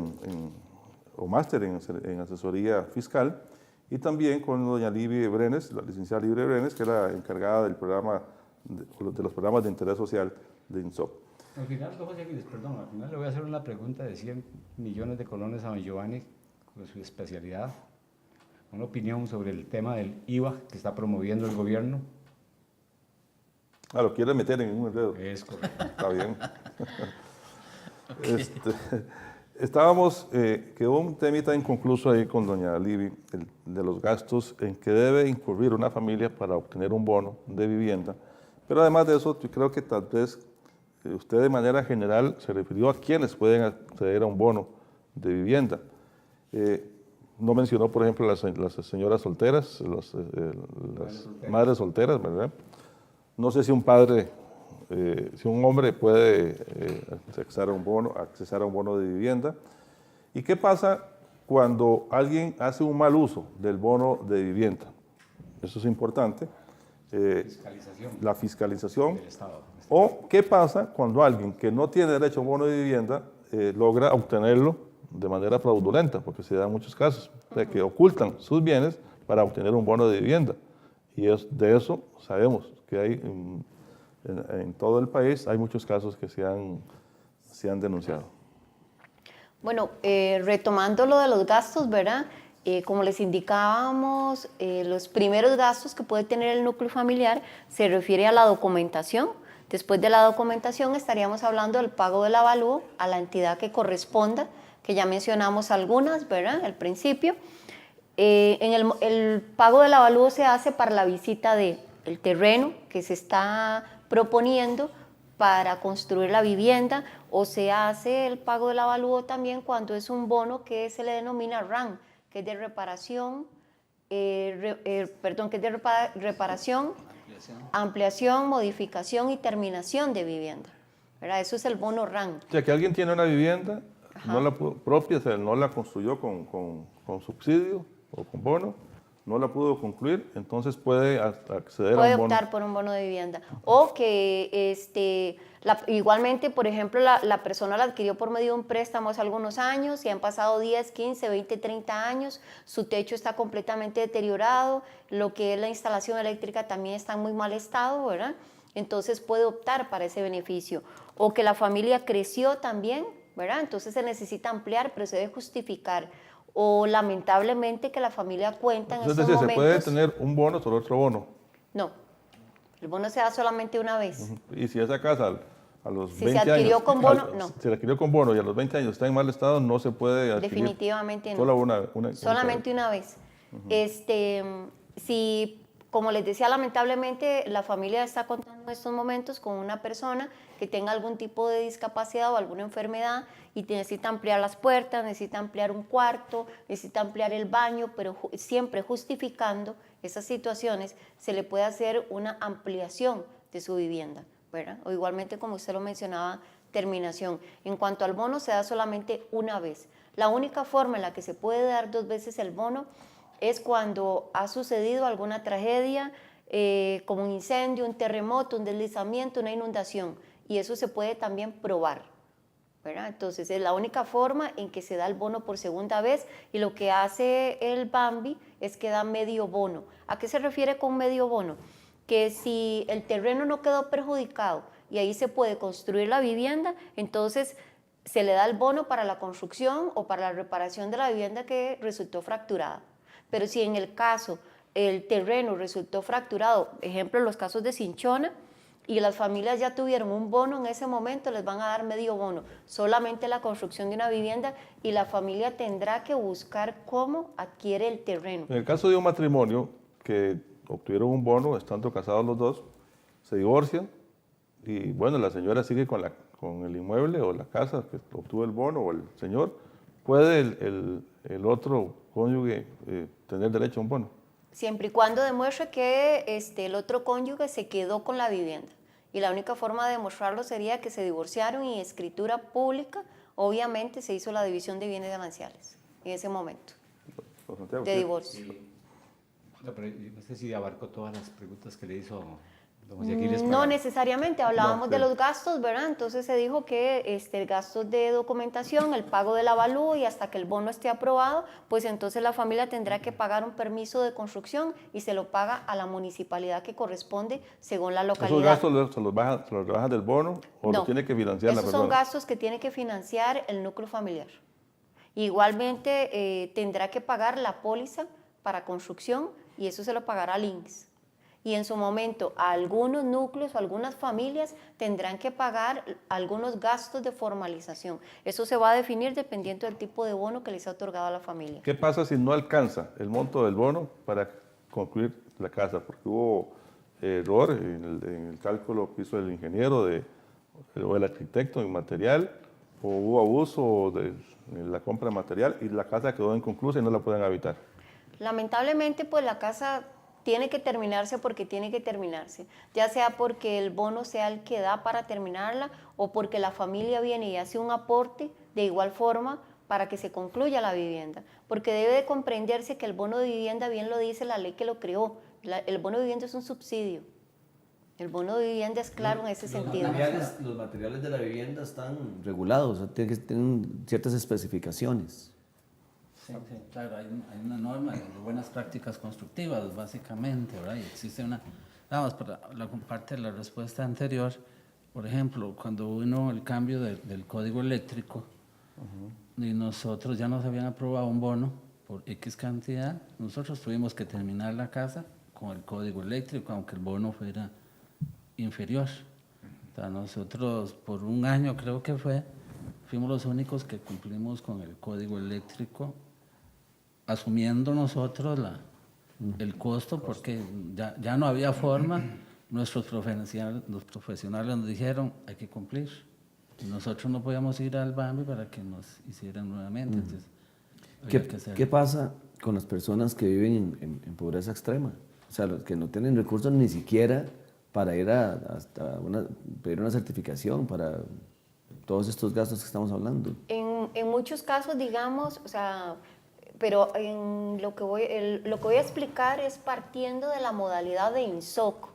o máster en asesoría fiscal, y también con doña Libby Brenes, la licenciada Libby Brenes, que es la encargada del programa de los programas de interés social de INSOP. Al final, don José Aquiles, perdón, al final le voy a hacer una pregunta de 100 millones de colones a don Giovanni, con su especialidad, una opinión sobre el tema del IVA que está promoviendo el gobierno. Lo quiere meter en un enredo. Es correcto. Está bien. Estábamos, quedó un temita inconcluso ahí con doña Libby, de los gastos en que debe incurrir una familia para obtener un bono de vivienda. Pero además de eso, yo creo que tal vez usted de manera general se refirió a quienes pueden acceder a un bono de vivienda. No mencionó, por ejemplo, las señoras solteras, las madres solteras, ¿verdad? No sé si un padre si un hombre puede accesar a un bono de vivienda. ¿Y qué pasa cuando alguien hace un mal uso del bono de vivienda? Eso es importante. Fiscalización La fiscalización. del Estado. ¿O qué pasa cuando alguien que no tiene derecho a un bono de vivienda logra obtenerlo de manera fraudulenta? Porque se dan muchos casos de que ocultan sus bienes para obtener un bono de vivienda. Y de eso sabemos que hay en todo el país, hay muchos casos que se han denunciado. Bueno, retomando lo de los gastos, ¿verdad? Como les indicábamos, los primeros gastos que puede tener el núcleo familiar se refiere a la documentación. Después de la documentación estaríamos hablando del pago del avalúo a la entidad que corresponda, que ya mencionamos algunas, ¿verdad? Al principio. El pago del avalúo se hace para la visita del terreno que se está proponiendo para construir la vivienda, o se hace el pago del avalúo también cuando es un bono que se le denomina RAN, que es de reparación, ampliación, modificación y terminación de vivienda, ¿verdad? Eso es el bono RAN. O sea, que alguien tiene una vivienda propia, o sea, no la construyó con subsidio o con bono, no la pudo concluir, entonces puede acceder a un bono. Puede optar por un bono de vivienda. O que igualmente, por ejemplo, la persona la adquirió por medio de un préstamo hace algunos años y han pasado 10, 15, 20, 30 años, su techo está completamente deteriorado, lo que es la instalación eléctrica también está en muy mal estado, ¿verdad? Entonces puede optar para ese beneficio. O que la familia creció también, ¿verdad? Entonces se necesita ampliar, pero se debe justificar. O lamentablemente que la familia cuenta en estos momentos. ¿Se puede tener un bono sobre otro bono? No, el bono se da solamente una vez. Y si esa casa a los 20 Si se adquirió años, con bono, no. Si se adquirió con bono y a los 20 años está en mal estado, no se puede adquirir. Definitivamente no. Solo solamente una vez. Si, como les decía, lamentablemente la familia está contando en estos momentos con una persona que tenga algún tipo de discapacidad o alguna enfermedad y necesita ampliar las puertas, necesita ampliar un cuarto, necesita ampliar el baño, pero siempre justificando esas situaciones, se le puede hacer una ampliación de su vivienda, ¿verdad? O igualmente, como usted lo mencionaba, terminación. En cuanto al bono, se da solamente una vez. La única forma en la que se puede dar 2 veces el bono es cuando ha sucedido alguna tragedia, como un incendio, un terremoto, un deslizamiento, una inundación, y eso se puede también probar, ¿verdad? Entonces es la única forma en que se da el bono por segunda vez, y lo que hace el Bambi es que da medio bono. ¿A qué se refiere con medio bono? Que si el terreno no quedó perjudicado y ahí se puede construir la vivienda, entonces se le da el bono para la construcción o para la reparación de la vivienda que resultó fracturada. Pero si en el caso el terreno resultó fracturado, ejemplo los casos de Cinchona, y las familias ya tuvieron un bono en ese momento, les van a dar medio bono, solamente la construcción de una vivienda, y la familia tendrá que buscar cómo adquiere el terreno. En el caso de un matrimonio que obtuvieron un bono, estando casados los dos, se divorcian y bueno, la señora sigue con el inmueble o la casa que obtuvo el bono, o el señor, ¿puede el otro cónyuge tener derecho a un bono? Siempre y cuando demuestre que el otro cónyuge se quedó con la vivienda. Y la única forma de demostrarlo sería que se divorciaron, y escritura pública, obviamente se hizo la división de bienes gananciales en ese momento de divorcio. Sí. No, pero no sé si abarcó todas las preguntas que le hizo don José Aquiles. No necesariamente, hablábamos No, de sí. los gastos, ¿verdad? Entonces se dijo que el gasto de documentación, el pago del avalúo, y hasta que el bono esté aprobado, pues entonces la familia tendrá que pagar un permiso de construcción y se lo paga a la municipalidad que corresponde según la localidad. ¿Esos gastos se los rebajan del bono o No, los tiene que financiar la esos persona? son gastos que tiene que financiar el núcleo familiar. Igualmente tendrá que pagar la póliza para construcción, y eso se lo pagará al INSS. Y en su momento algunos núcleos o algunas familias tendrán que pagar algunos gastos de formalización. Eso se va a definir dependiendo del tipo de bono que les ha otorgado a la familia. ¿Qué pasa si no alcanza el monto del bono para concluir la casa? Porque hubo error en el cálculo que hizo el ingeniero o el arquitecto en material, o hubo abuso en la compra de material y la casa quedó inconclusa y no la pueden habitar. Lamentablemente, pues la casa tiene que terminarse porque tiene que terminarse, ya sea porque el bono sea el que da para terminarla o porque la familia viene y hace un aporte de igual forma para que se concluya la vivienda, porque debe de comprenderse que el bono de vivienda, bien lo dice la ley que lo creó, el bono de vivienda es un subsidio. El bono de vivienda es claro en ese sentido. Los materiales de la vivienda están regulados, o sea, tienen ciertas especificaciones. Sí, sí, claro, hay una norma de buenas prácticas constructivas, básicamente, ¿verdad? Y existe una... Vamos, para la parte de la respuesta anterior, por ejemplo, cuando vino el cambio del código eléctrico, y nosotros ya nos habían aprobado un bono por X cantidad, nosotros tuvimos que terminar la casa con el código eléctrico, aunque el bono fuera inferior. O sea, nosotros por un año creo que fuimos los únicos que cumplimos con el código eléctrico, asumiendo nosotros el costo, porque ya no había forma. Los profesionales nos dijeron, hay que cumplir. Y nosotros no podíamos ir al BAMBI para que nos hicieran nuevamente. Entonces, ¿Qué pasa con las personas que viven en pobreza extrema? O sea, los que no tienen recursos ni siquiera para ir pedir una certificación para todos estos gastos que estamos hablando. En muchos casos, digamos, o sea, pero lo que voy a explicar es partiendo de la modalidad de INSOC,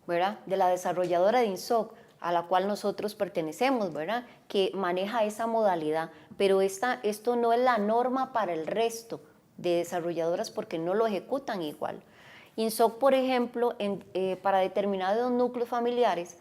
¿verdad? De la desarrolladora de INSOC, a la cual nosotros pertenecemos, ¿verdad? Que maneja esa modalidad, pero esto no es la norma para el resto de desarrolladoras porque no lo ejecutan igual. INSOC, por ejemplo, para determinados núcleos familiares,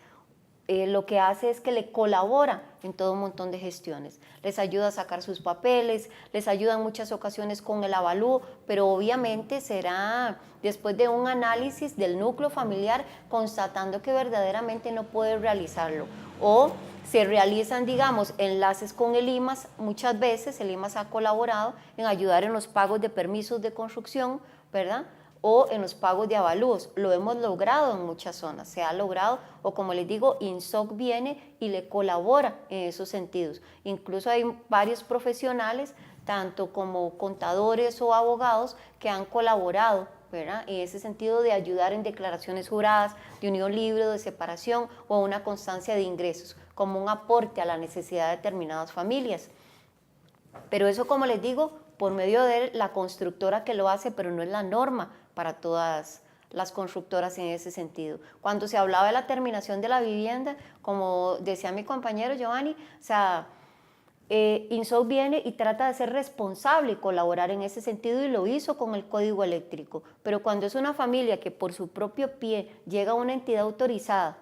lo que hace es que le colabora en todo un montón de gestiones. Les ayuda a sacar sus papeles, les ayuda en muchas ocasiones con el avalúo, pero obviamente será después de un análisis del núcleo familiar constatando que verdaderamente no puede realizarlo. O se realizan, digamos, enlaces con el IMAS. Muchas veces el IMAS ha colaborado en ayudar en los pagos de permisos de construcción, ¿verdad?, o en los pagos de avalúos. Lo hemos logrado en muchas zonas, se ha logrado, o como les digo, INSOC viene y le colabora en esos sentidos. Incluso hay varios profesionales, tanto como contadores o abogados, que han colaborado, ¿verdad?, en ese sentido de ayudar en declaraciones juradas, de unión libre o de separación, o una constancia de ingresos, como un aporte a la necesidad de determinadas familias. Pero eso, como les digo, por medio de la constructora que lo hace, pero no es la norma para todas las constructoras en ese sentido. Cuando se hablaba de la terminación de la vivienda, como decía mi compañero Giovanni, o sea, INSOC viene y trata de ser responsable y colaborar en ese sentido, y lo hizo con el código eléctrico. Pero cuando es una familia que por su propio pie llega a una entidad autorizada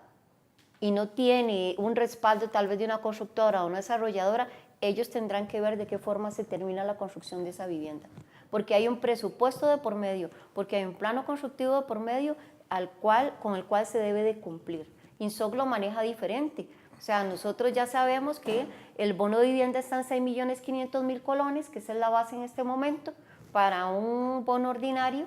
y no tiene un respaldo tal vez de una constructora o una desarrolladora, ellos tendrán que ver de qué forma se termina la construcción de esa vivienda. Porque hay un presupuesto de por medio, porque hay un plano constructivo de por medio con el cual se debe de cumplir. INSOC lo maneja diferente. O sea, nosotros ya sabemos que el bono de vivienda está en 6.500.000 colones, que esa es la base en este momento, para un bono ordinario,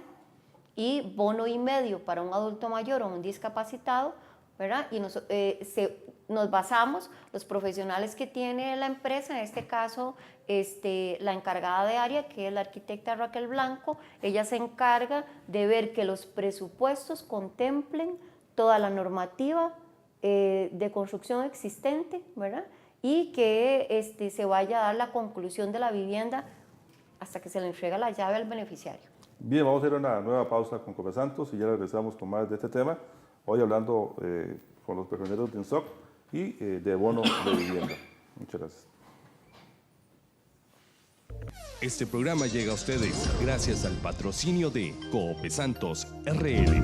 y bono y medio para un adulto mayor o un discapacitado, ¿verdad? Y nos basamos, los profesionales que tiene la empresa, en este caso la encargada de área, que es la arquitecta Raquel Blanco, ella se encarga de ver que los presupuestos contemplen toda la normativa de construcción existente, ¿verdad?, y que se vaya a dar la conclusión de la vivienda hasta que se le entrega la llave al beneficiario. Bien, vamos a hacer una nueva pausa con Copesantos y ya regresamos con más de este tema. Hoy hablando con los personeros de INSOC y de bono de vivienda. Muchas gracias. Este programa llega a ustedes gracias al patrocinio de Copesantos RL.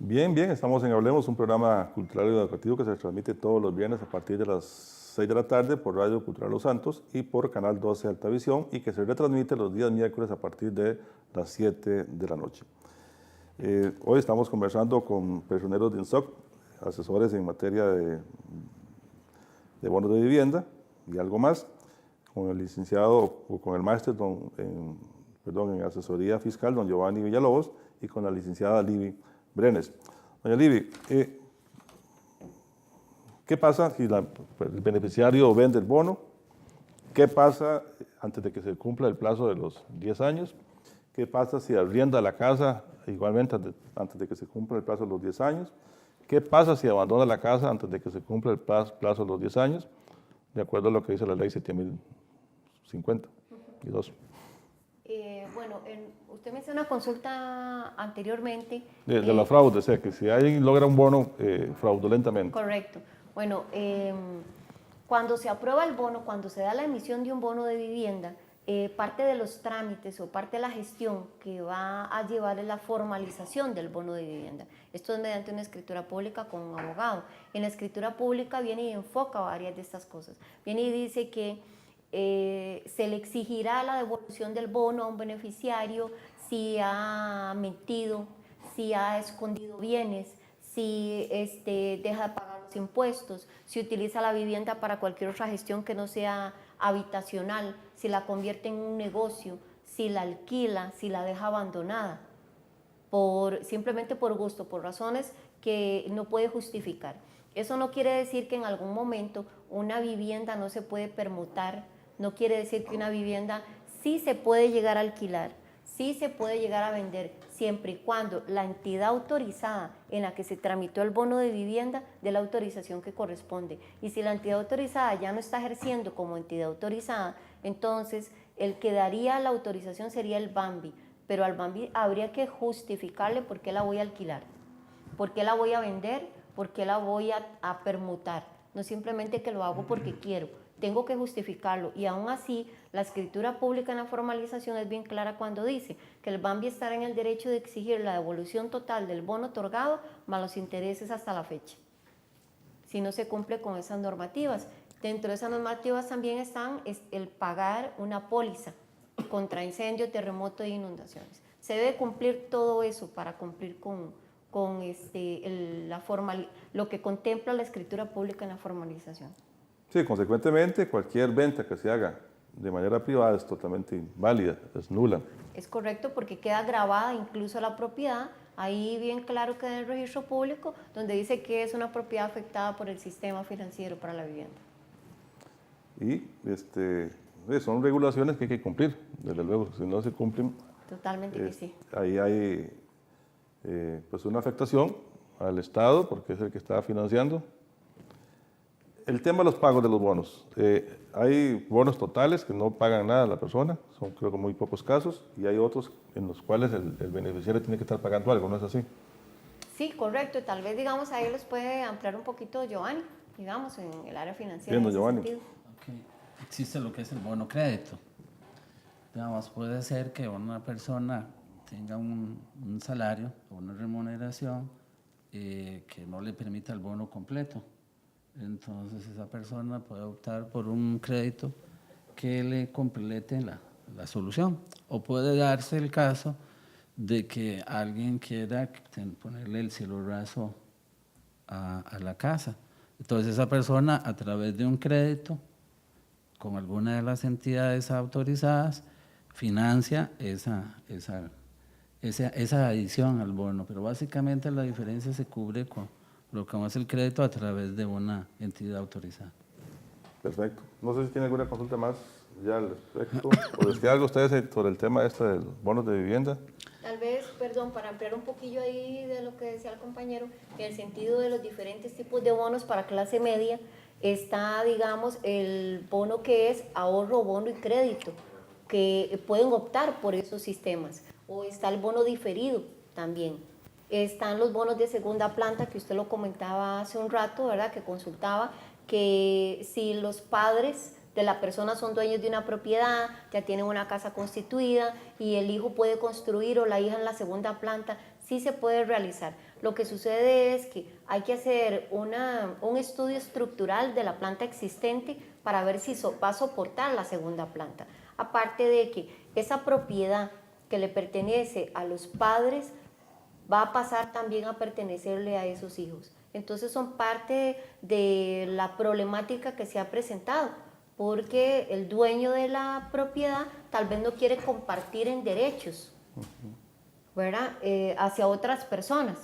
Bien, estamos en Hablemos, un programa cultural y educativo que se transmite todos los viernes a partir de las 6 de la tarde por Radio Cultural Los Santos y por Canal 12 Altavisión, y que se retransmite los días miércoles a partir de las 7 de la noche. Hoy estamos conversando con personeros de INSOC, asesores en materia de bonos de vivienda y algo más, con el licenciado o con el máster en asesoría fiscal, don Giovanni Villalobos, y con la licenciada Libby Brenes. Doña Libby, ¿qué pasa si el beneficiario vende el bono? ¿Qué pasa antes de que se cumpla el plazo de los 10 años? ¿Qué pasa si arrienda la casa igualmente antes de que se cumpla el plazo de los 10 años? ¿Qué pasa si abandona la casa antes de que se cumpla el plazo de los 10 años? De acuerdo a lo que dice la ley 7052. Bueno, usted me hizo una consulta anteriormente. De la fraude, o sea, que si alguien logra un bono fraudulentamente. Correcto. Bueno, cuando se aprueba el bono, cuando se da la emisión de un bono de vivienda, parte de los trámites o parte de la gestión que va a llevar es la formalización del bono de vivienda. Esto es mediante una escritura pública con un abogado. En la escritura pública viene y enfoca varias de estas cosas. Viene y dice que se le exigirá la devolución del bono a un beneficiario si ha mentido, si ha escondido bienes, si deja de pagar los impuestos, si utiliza la vivienda para cualquier otra gestión que no sea habitacional, si la convierte en un negocio, si la alquila, si la deja abandonada, simplemente por gusto, por razones que no puede justificar. Eso no quiere decir que en algún momento una vivienda no se puede permutar, no quiere decir que una vivienda sí se puede llegar a alquilar, sí se puede llegar a vender, siempre y cuando la entidad autorizada en la que se tramitó el bono de vivienda dé la autorización que corresponde. Y si la entidad autorizada ya no está ejerciendo como entidad autorizada, entonces el que daría la autorización sería el BAMBI, pero al BAMBI habría que justificarle por qué la voy a alquilar, por qué la voy a vender, por qué la voy a permutar, no simplemente que lo hago porque quiero. Tengo que justificarlo, y aún así la escritura pública en la formalización es bien clara cuando dice que el BAMBI estará en el derecho de exigir la devolución total del bono otorgado más los intereses hasta la fecha, si no se cumple con esas normativas. Dentro de esas normativas también están el pagar una póliza contra incendio, terremoto e inundaciones. Se debe cumplir todo eso para cumplir con lo que contempla la escritura pública en la formalización. Sí, consecuentemente, cualquier venta que se haga de manera privada es totalmente inválida, es nula. Es correcto, porque queda grabada incluso la propiedad, ahí bien claro queda en el registro público, donde dice que es una propiedad afectada por el sistema financiero para la vivienda. Y son regulaciones que hay que cumplir, desde luego, si no se cumplen. Totalmente que sí. Ahí hay pues una afectación al Estado, porque es el que está financiando. El tema de los pagos de los bonos. Hay bonos totales que no pagan nada a la persona, son creo que muy pocos casos, y hay otros en los cuales el beneficiario tiene que estar pagando algo, ¿no es así? Sí, correcto. Tal vez, digamos, ahí les puede ampliar un poquito Giovanni, digamos, en el área financiera. Entiendo, Giovanni. Okay. Existe lo que es el bono crédito. Digamos, puede ser que una persona tenga un salario o una remuneración que no le permita el bono completo. Entonces esa persona puede optar por un crédito que le complete la solución. O puede darse el caso de que alguien quiera ponerle el cielo raso a la casa. Entonces esa persona, a través de un crédito con alguna de las entidades autorizadas, financia esa adición al bono. Pero básicamente la diferencia se cubre con lo que es el crédito a través de una entidad autorizada. Perfecto. No sé si tiene alguna consulta más ya al respecto, o decir algo ustedes sobre el tema de los bonos de vivienda. Tal vez, perdón, para ampliar un poquillo ahí de lo que decía el compañero, en el sentido de los diferentes tipos de bonos para clase media, está, digamos, el bono que es ahorro, bono y crédito, que pueden optar por esos sistemas. O está el bono diferido también. Están los bonos de segunda planta, que usted lo comentaba hace un rato, ¿verdad? Que consultaba, que si los padres de la persona son dueños de una propiedad, ya tienen una casa constituida y el hijo puede construir o la hija en la segunda planta, sí se puede realizar. Lo que sucede es que hay que hacer un estudio estructural de la planta existente para ver si va a soportar la segunda planta. Aparte de que esa propiedad que le pertenece a los padres va a pasar también a pertenecerle a esos hijos. Entonces son parte de la problemática que se ha presentado, porque el dueño de la propiedad tal vez no quiere compartir en derechos, ¿verdad? Hacia otras personas.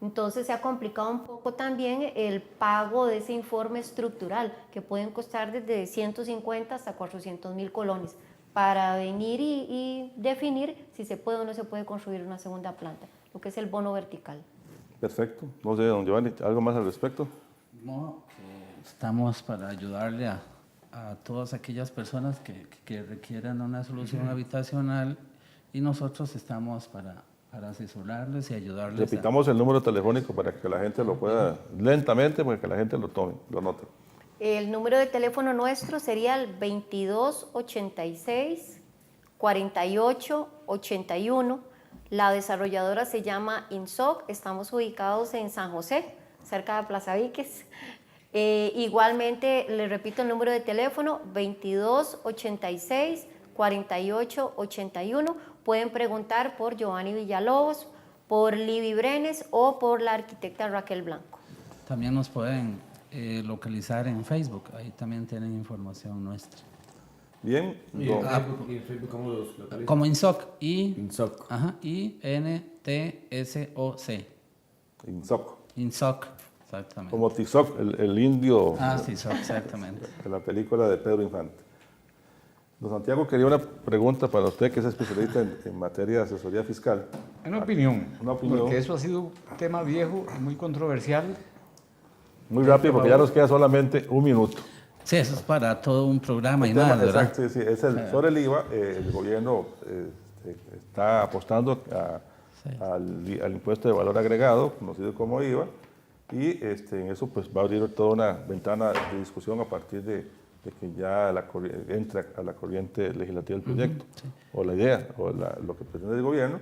Entonces se ha complicado un poco también el pago de ese informe estructural, que pueden costar desde 150 hasta 400.000 colones para venir y definir si se puede o no se puede construir una segunda planta, lo que es el bono vertical. Perfecto. No sé, don Giovanni, ¿algo más al respecto? No, estamos para ayudarle a todas aquellas personas que requieran una solución habitacional y nosotros estamos para asesorarles y ayudarles. Repitamos el número telefónico para que la gente lo pueda, lentamente, para que la gente lo tome, lo note. El número de teléfono nuestro sería el 2286-4881. La desarrolladora se llama INSOC, estamos ubicados en San José, cerca de Plaza Víquez. Igualmente, le repito el número de teléfono, 2286-4881. Pueden preguntar por Giovanni Villalobos, por Libby Brenes o por la arquitecta Raquel Blanco. También nos pueden localizar en Facebook, ahí también tienen información nuestra. Bien. ¿Y en Facebook cómo los localizan? Como INSOC, INSOC. Ajá, INTSOC. INSOC. INSOC, exactamente. Como Tizoc, el indio Sí, exactamente. de la película de Pedro Infante. Don Santiago, quería una pregunta para usted, que es especialista en materia de asesoría fiscal. Una opinión, Una opinión. porque eso ha sido un tema viejo y muy controversial. Muy rápido, porque ya nos queda solamente un minuto. Sí, eso es para todo un programa y El tema, más, ¿verdad? exacto, sí, es sobre el IVA. El gobierno está apostando al impuesto de valor agregado, conocido como IVA, y en eso pues va a abrir toda una ventana de discusión a partir de que ya entra a la corriente legislativa del proyecto, o la idea, o lo que pretende el gobierno,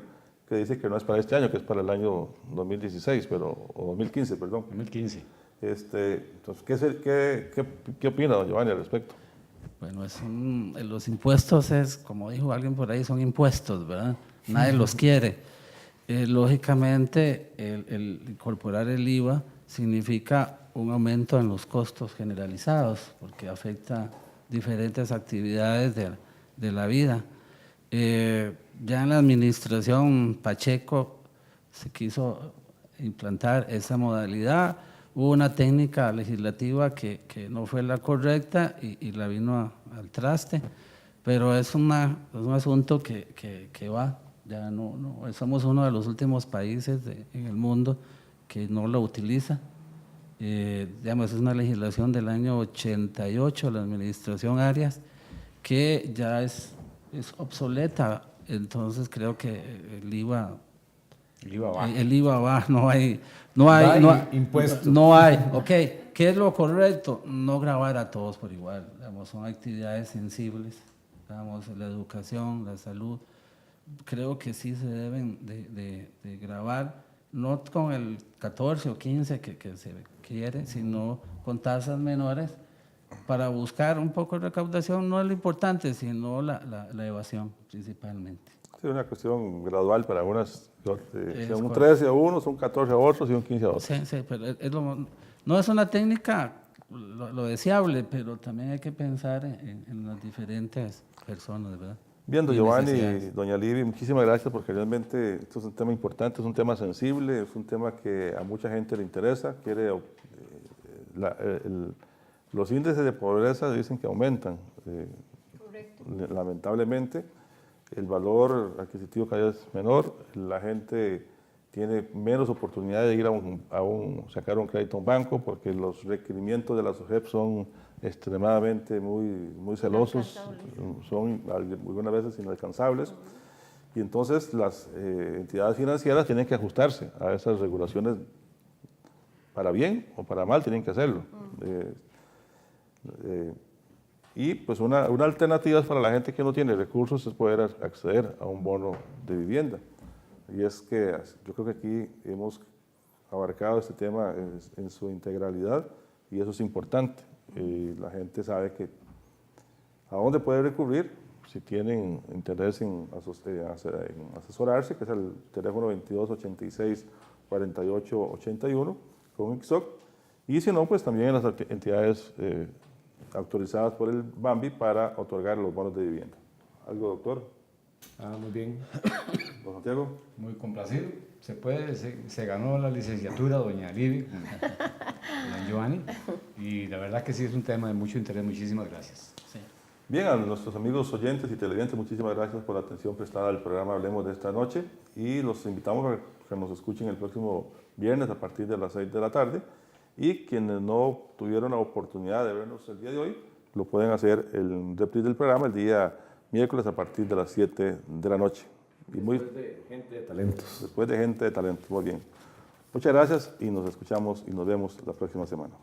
que dice que no es para este año, que es para el año 2016, o 2015, perdón. 2015. Entonces, ¿qué opina don Giovanni al respecto? Bueno, los impuestos es, como dijo alguien por ahí, son impuestos, ¿verdad? Nadie los quiere. Lógicamente, el incorporar el IVA significa un aumento en los costos generalizados, porque afecta diferentes actividades de la vida. Ya en la administración Pacheco se quiso implantar esa modalidad. Hubo una técnica legislativa que no fue la correcta y la vino al traste, pero es un asunto que va. Ya no, somos uno de los últimos países en el mundo que no lo utiliza. Digamos, es una legislación del año 88, la administración Arias, que ya es obsoleta. Entonces creo que el IVA va, no hay impuestos. No hay, ok. ¿Qué es lo correcto? No grabar a todos por igual. Digamos, son actividades sensibles, digamos, la educación, la salud. Creo que sí se deben de grabar, no con el 14 o 15 que se quiere, sino con tasas menores para buscar un poco de recaudación. No es lo importante, sino la evasión principalmente. Sí, una cuestión gradual para unas, son un correcto. 13 a unos, un 14 a otros y un 15 a otros. Sí, pero no es una técnica lo deseable, pero también hay que pensar en las diferentes personas, ¿verdad? Bien, don Y Giovanni y necesidades. doña Libby, muchísimas gracias, porque realmente esto es un tema importante, es un tema sensible, es un tema que a mucha gente le interesa, los índices de pobreza dicen que aumentan. Correcto. Lamentablemente, el valor adquisitivo cada vez es menor, la gente tiene menos oportunidad de ir sacar un crédito a un banco, porque los requerimientos de la SOGEP son extremadamente muy celosos, son algunas veces inalcanzables, y entonces las entidades financieras tienen que ajustarse a esas regulaciones, para bien o para mal tienen que hacerlo. Y pues una alternativa para la gente que no tiene recursos es poder acceder a un bono de vivienda. Y es que yo creo que aquí hemos abarcado este tema en su integralidad, y eso es importante. La gente sabe a dónde puede recurrir si tienen interés en asesorarse, que es el teléfono 2286-4881 con ICSOC, y si no, pues también en las entidades autorizadas por el BAMBI para otorgar los bonos de vivienda. ¿Algo, doctor? Muy bien. ¿Don Santiago? Muy complacido. Se ganó la licenciatura doña Libby, don Giovanni, y la verdad que sí es un tema de mucho interés. Muchísimas gracias. Sí. Bien, a nuestros amigos oyentes y televidentes, muchísimas gracias por la atención prestada al programa Hablemos de esta noche y los invitamos a que nos escuchen el próximo viernes a partir de las 6 de la tarde y quienes no tuvieron la oportunidad de vernos el día de hoy, lo pueden hacer el reprise del programa el día miércoles a partir de las 7 de la noche. Después de Gente de Talentos. Después de Gente de Talentos, muy bien. Muchas gracias y nos escuchamos y nos vemos la próxima semana.